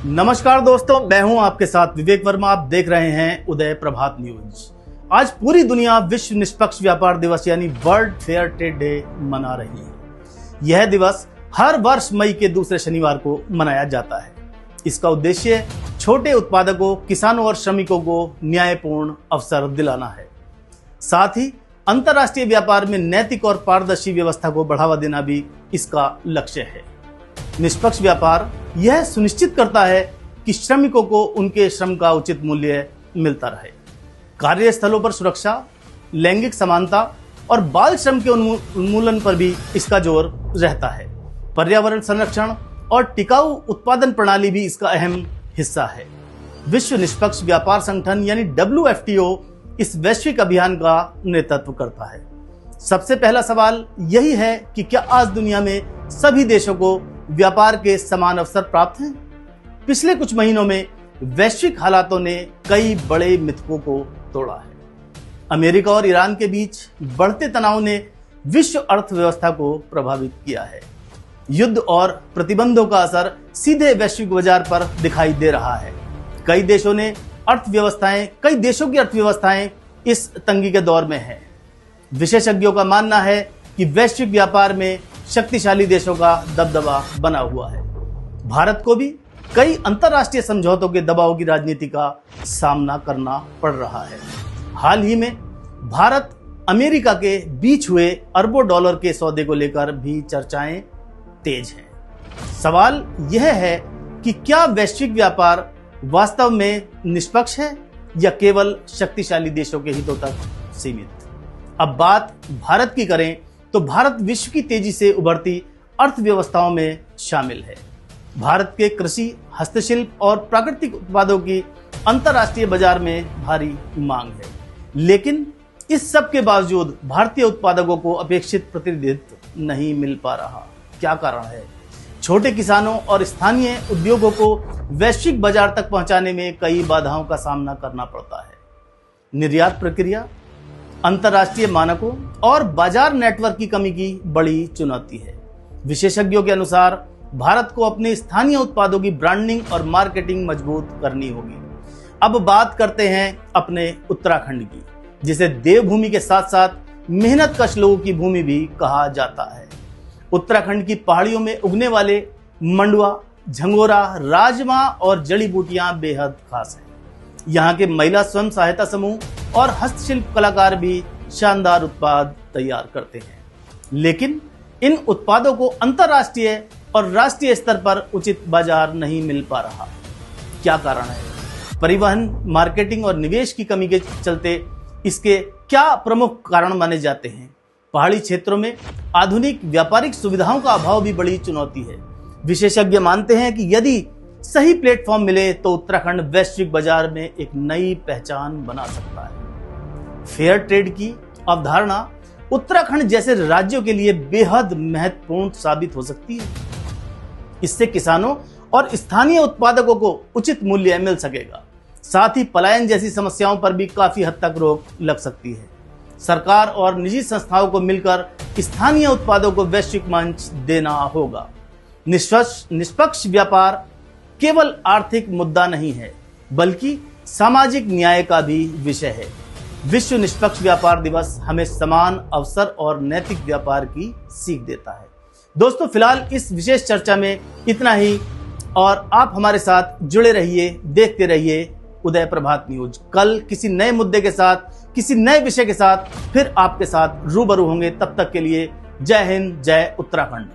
नमस्कार दोस्तों, मैं हूं आपके साथ विवेक वर्मा। आप देख रहे हैं उदय प्रभात न्यूज। आज पूरी दुनिया विश्व निष्पक्ष व्यापार दिवस यानी वर्ल्ड फेयर ट्रेड डे मना रही है। यह दिवस हर वर्ष मई के दूसरे शनिवार को मनाया जाता है। इसका उद्देश्य छोटे उत्पादकों, किसानों और श्रमिकों को न्यायपूर्ण अवसर दिलाना है। साथ ही अंतर्राष्ट्रीय व्यापार में नैतिक और पारदर्शी व्यवस्था को बढ़ावा देना भी इसका लक्ष्य है। निष्पक्ष व्यापार यह सुनिश्चित करता है कि श्रमिकों को उनके श्रम का उचित मूल्य मिलता रहे। कार्यस्थलों पर सुरक्षा, लैंगिक समानता और बाल श्रम के उन्मूलन पर भी इसका जोर रहता है। पर्यावरण संरक्षण और टिकाऊ उत्पादन प्रणाली भी इसका अहम हिस्सा है। विश्व निष्पक्ष व्यापार संगठन यानी WFTO इस वैश्विक अभियान का नेतृत्व करता है। सबसे पहला सवाल यही है कि क्या आज दुनिया में सभी देशों को व्यापार के समान अवसर प्राप्त हैं? पिछले कुछ महीनों में वैश्विक हालातों ने कई बड़े मिथकों को तोड़ा है। अमेरिका और ईरान के बीच बढ़ते तनाव ने विश्व अर्थव्यवस्था को प्रभावित किया है। युद्ध और प्रतिबंधों का असर सीधे वैश्विक बाजार पर दिखाई दे रहा है। कई देशों की अर्थव्यवस्थाएं इस तंगी के दौर में हैं। विशेषज्ञों का मानना है कि वैश्विक व्यापार में शक्तिशाली देशों का दबदबा बना हुआ है। भारत को भी कई अंतर्राष्ट्रीय समझौतों के दबाव की राजनीति का सामना करना पड़ रहा है। हाल ही में भारत अमेरिका के बीच हुए अरबों डॉलर के सौदे को लेकर भी चर्चाएं तेज हैं। सवाल यह है कि क्या वैश्विक व्यापार वास्तव में निष्पक्ष है या केवल शक्तिशाली देशों के हितों तक सीमित? अब बात भारत की करें तो भारत विश्व की तेजी से उभरती अर्थव्यवस्थाओं में शामिल है। भारत के कृषि, हस्तशिल्प और प्राकृतिक उत्पादों की अंतर्राष्ट्रीय बाजार में भारी मांग है। लेकिन इस सब के बावजूद भारतीय उत्पादकों को अपेक्षित प्रतिनिधित्व नहीं मिल पा रहा। क्या कारण है? छोटे किसानों और स्थानीय उद्योगों को वैश्विक बाजार तक पहुंचाने में कई बाधाओं का सामना करना पड़ता है। निर्यात प्रक्रिया, अंतर्राष्ट्रीय मानकों और बाजार नेटवर्क की कमी की बड़ी चुनौती है। विशेषज्ञों के अनुसार भारत को अपने स्थानीय उत्पादों की ब्रांडिंग और मार्केटिंग मजबूत करनी होगी। अब बात करते हैं अपने उत्तराखंड की, जिसे देवभूमि के साथ साथ मेहनतकश लोगों की भूमि भी कहा जाता है। उत्तराखंड की पहाड़ियों में उगने वाले मंडुआ, झंगोरा, राजमा और जड़ी बूटियां बेहद खास हैं। यहाँ के महिला स्वयं सहायता समूह और हस्तशिल्प कलाकार भी शानदार उत्पाद तैयार करते हैं। लेकिन इन उत्पादों को अंतर्राष्ट्रीय और राष्ट्रीय स्तर पर उचित बाजार नहीं मिल पा रहा। क्या कारण है? परिवहन, मार्केटिंग और निवेश की कमी के चलते इसके क्या प्रमुख कारण माने जाते हैं? पहाड़ी क्षेत्रों में आधुनिक व्यापारिक सुविधाओं का अभाव भी बड़ी चुनौती है। विशेषज्ञ मानते हैं कि यदि सही प्लेटफॉर्म मिले तो उत्तराखंड वैश्विक बाजार में एक नई पहचान बना सकता है। फेयर ट्रेड की अवधारणा उत्तराखंड जैसे राज्यों के लिए बेहद महत्वपूर्ण साबित हो सकती है। इससे किसानों और स्थानीय उत्पादकों को उचित मूल्य मिल सकेगा। साथ ही पलायन जैसी समस्याओं पर भी काफी हद तक रोक लग सकती है। सरकार और निजी संस्थाओं को मिलकर स्थानीय उत्पादों को वैश्विक मंच देना होगा। निष्पक्ष व्यापार केवल आर्थिक मुद्दा नहीं है, बल्कि सामाजिक न्याय का भी विषय है। विश्व निष्पक्ष व्यापार दिवस हमें समान अवसर और नैतिक व्यापार की सीख देता है। दोस्तों, फिलहाल इस विशेष चर्चा में इतना ही और आप हमारे साथ जुड़े रहिए, देखते रहिए उदय प्रभात न्यूज। कल किसी नए मुद्दे के साथ, किसी नए विषय के साथ फिर आपके साथ रूबरू होंगे। तब तक के लिए जय हिंद, जय उत्तराखंड।